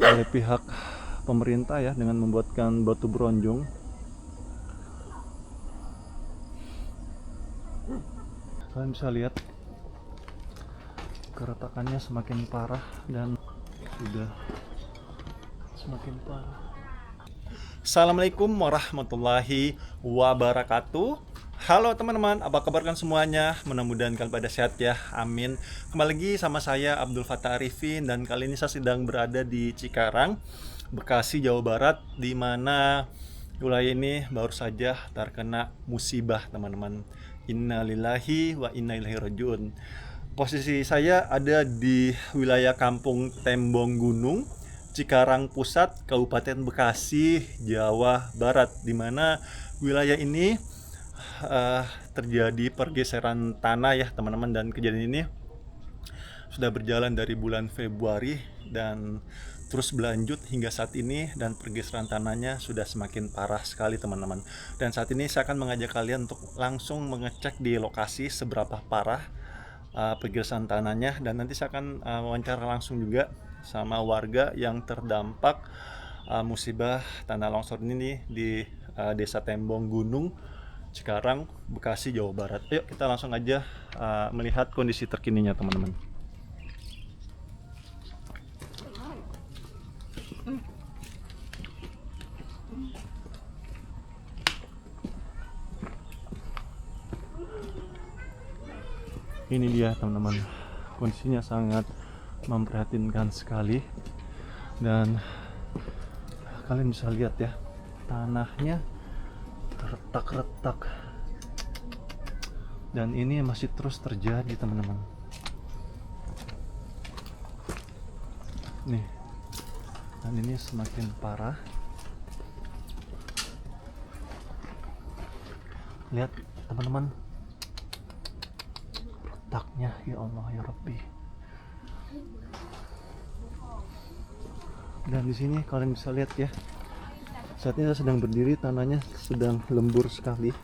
oleh pihak pemerintah ya dengan membuatkan batu bronjong. Kalian bisa lihat keretakannya semakin parah dan sudah semakin parah. Assalamualaikum warahmatullahi wabarakatuh. Halo teman-teman, apa kabar kan semuanya? Mudah-mudahan kalian pada sehat ya, amin. Kembali lagi sama saya Abdul Fattah Arifin, dan kali ini saya sedang berada di Cikarang, Bekasi, Jawa Barat, di mana wilayah ini baru saja terkena musibah teman-teman. Innalillahi wa inna ilaihi rajiun. Posisi saya ada di wilayah Kampung Tembong Gunung, Cikarang Pusat, Kabupaten Bekasi, Jawa Barat, di mana wilayah ini terjadi pergeseran tanah ya teman-teman, dan kejadian ini sudah berjalan dari bulan Februari dan terus berlanjut hingga saat ini, dan pergeseran tanahnya sudah semakin parah sekali teman-teman. Dan saat ini saya akan mengajak kalian untuk langsung mengecek di lokasi seberapa parah pergeseran tanahnya, dan nanti saya akan wawancara langsung juga sama warga yang terdampak musibah tanah longsor ini di Desa Tembong Gunung, Cikarang, Bekasi, Jawa Barat. Yuk kita langsung aja melihat kondisi terkininya teman-teman. Ini dia teman-teman, kondisinya sangat memprihatinkan sekali, dan kalian bisa lihat ya, tanahnya retak-retak, dan ini masih terus terjadi teman-teman. Nih, dan ini semakin parah. Lihat teman-teman, retaknya, ya Allah ya Rabbi. Dan di sini kalian bisa lihat ya, saat ini saya sedang berdiri, tanahnya sedang lembur sekali.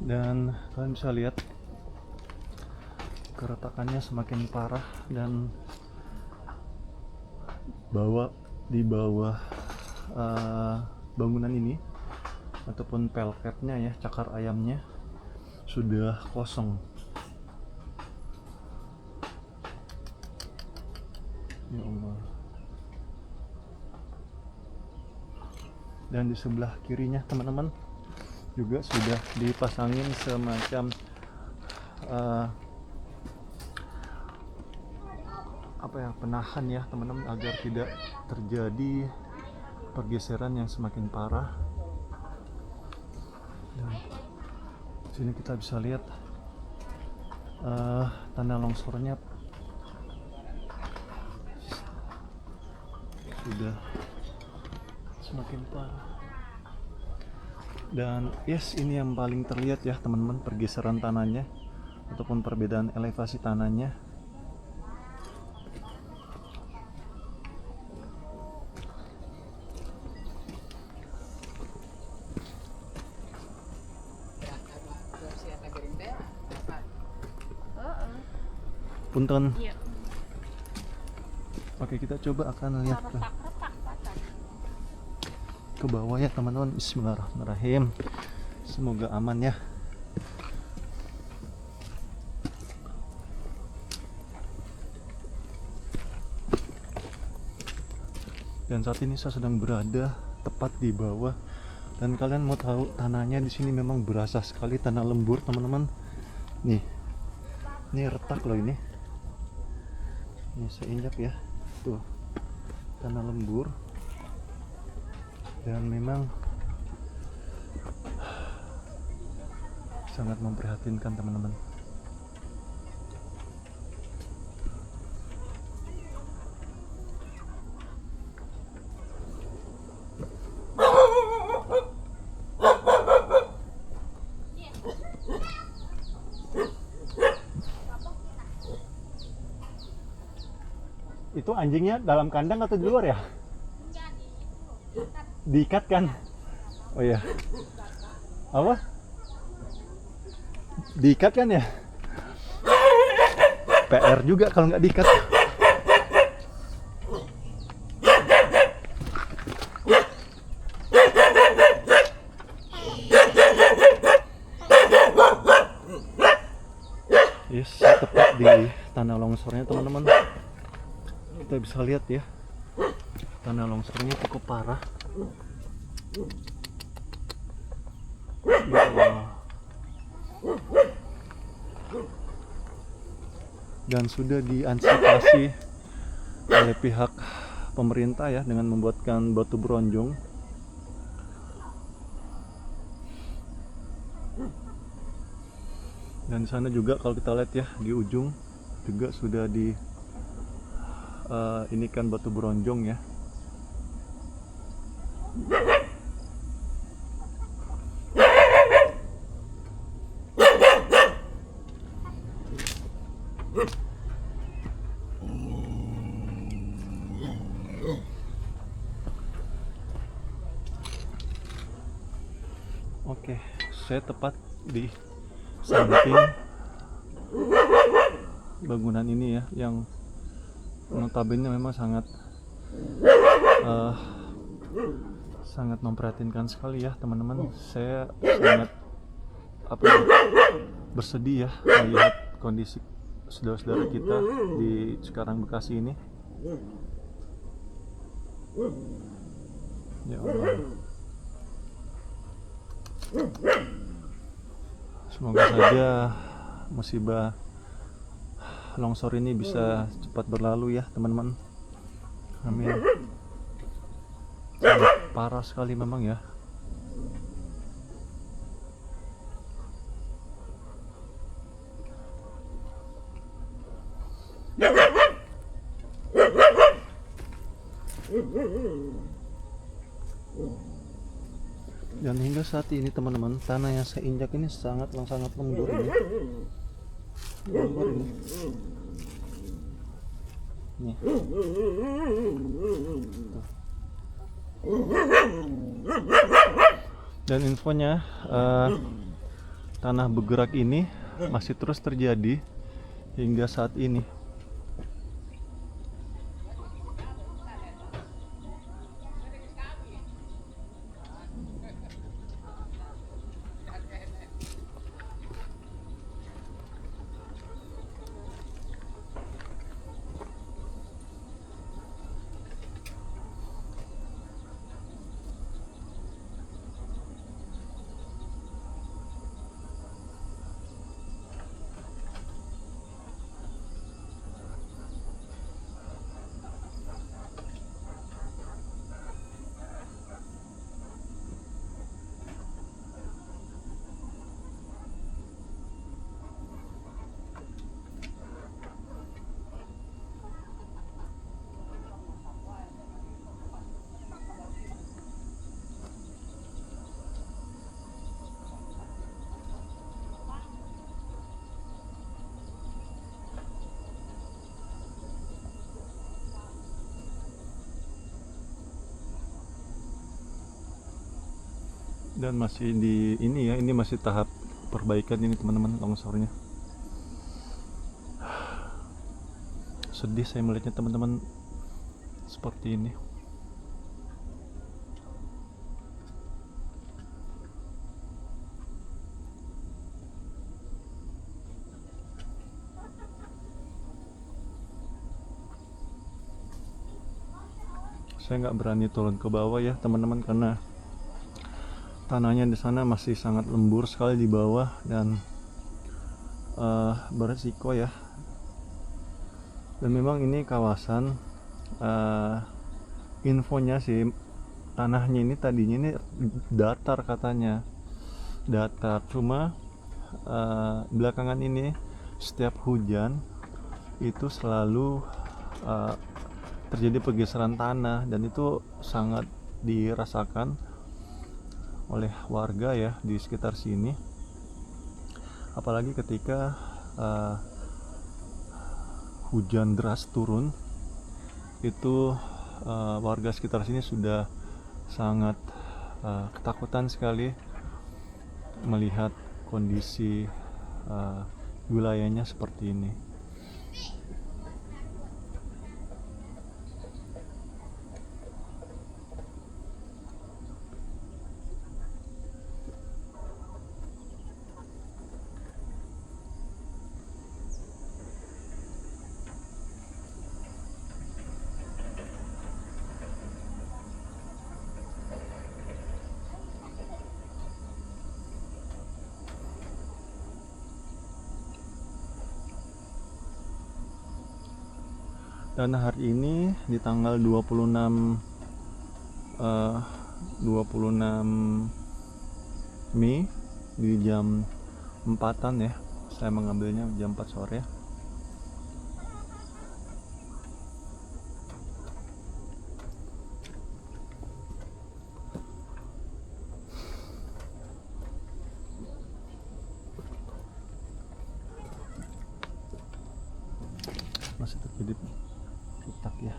Dan kalian bisa lihat keretakannya semakin parah, dan di bawah bangunan ini ataupun pelketnya ya, cakar ayamnya sudah kosong. Ya Allah. Dan di sebelah kirinya teman-teman juga sudah dipasangin semacam penahan ya teman-teman, agar tidak terjadi pergeseran yang semakin parah. Dan sini kita bisa lihat tanah longsornya sudah semakin parah. Dan yes, ini yang paling terlihat ya teman-teman, pergeseran tanahnya ataupun perbedaan elevasi tanahnya. Punten. Iya. Oke, kita coba akan lihat ke bawah ya teman-teman. Bismillahirrahmanirrahim. Semoga aman ya. Dan saat ini saya sedang berada tepat di bawah, dan kalian mau tahu, tanahnya di sini memang berasa sekali tanah lembur teman-teman. Nih, ini retak loh ini. Ini saya injak ya, tuh tanah lembur, dan memang sangat memprihatinkan teman-teman. Itu anjingnya dalam kandang atau di luar ya? Diikat kan? Oh iya. Apa? Diikat kan ya? PR juga kalau nggak diikat. Yes, tepat di tanah longsornya teman-teman. Kita bisa lihat ya, tanah longsornya cukup parah. Ya Allah. Dan sudah diantisipasi oleh pihak pemerintah ya dengan membuatkan batu bronjong. Dan di sana juga kalau kita lihat ya, di ujung juga sudah di ini kan batu bronjong ya. Oke, saya tepat di samping bangunan ini ya, yang notabene memang sangat sangat memprihatinkan sekali ya teman-teman. Saya sangat bersedih ya melihat kondisi saudara-saudara kita di Cikarang Bekasi ini. Ya Allah. Semoga saja musibah longsor ini bisa cepat berlalu ya teman-teman. Amin. Sangat parah sekali memang ya. Dan hingga saat ini teman-teman, tanah yang saya injak ini sangat lembur ini. Lembur ini. Nih. Dan infonya tanah bergerak ini masih terus terjadi hingga saat ini. Dan masih di ini ya, ini masih tahap perbaikan ini teman-teman longsornya. Sedih saya melihatnya teman-teman seperti ini. Saya nggak berani turun ke bawah ya teman-teman, karena tanahnya di sana masih sangat lembur sekali di bawah dan beresiko ya. Dan memang ini kawasan infonya sih, tanahnya ini tadinya ini datar katanya, datar. Cuma belakangan ini setiap hujan itu selalu terjadi pergeseran tanah, dan itu sangat dirasakan oleh warga ya di sekitar sini, apalagi ketika hujan deras turun itu warga sekitar sini sudah sangat ketakutan sekali melihat kondisi wilayahnya seperti ini. Dan hari ini di tanggal 26 Mei di jam 4-an ya. Saya mengambilnya jam 4 sore. Masih terjadi retak ya.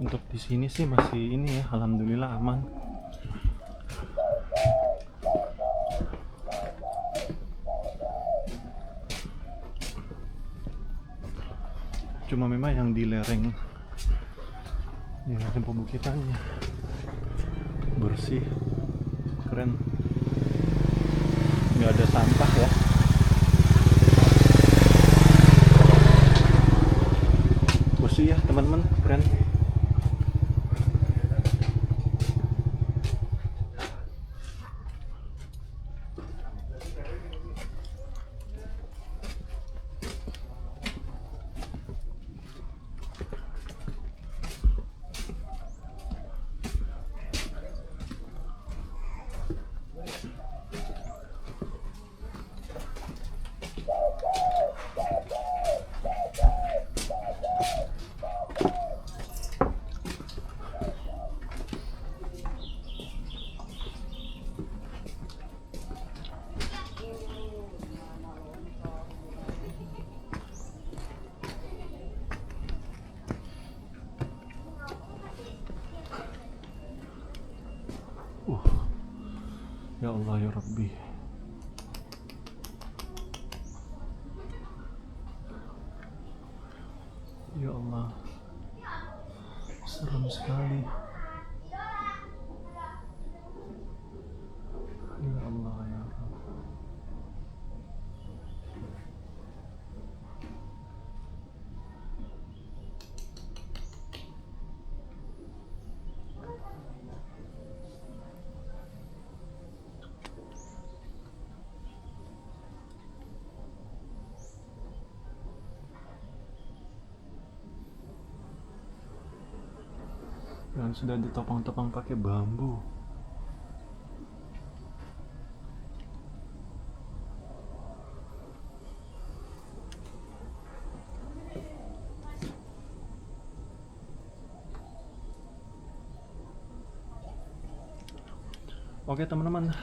Untuk di sini sih masih ini ya, alhamdulillah aman. Cuma memang yang di lereng pebukitannya bersih, keren, nggak ada sampah ya. Bersih ya teman-teman, keren. Ya Allah ya Rabbi. Ya Allah, serem sekali. Ya Allah ya Rabbi. Dan sudah ditopang-topang pakai bambu. Oke teman-teman,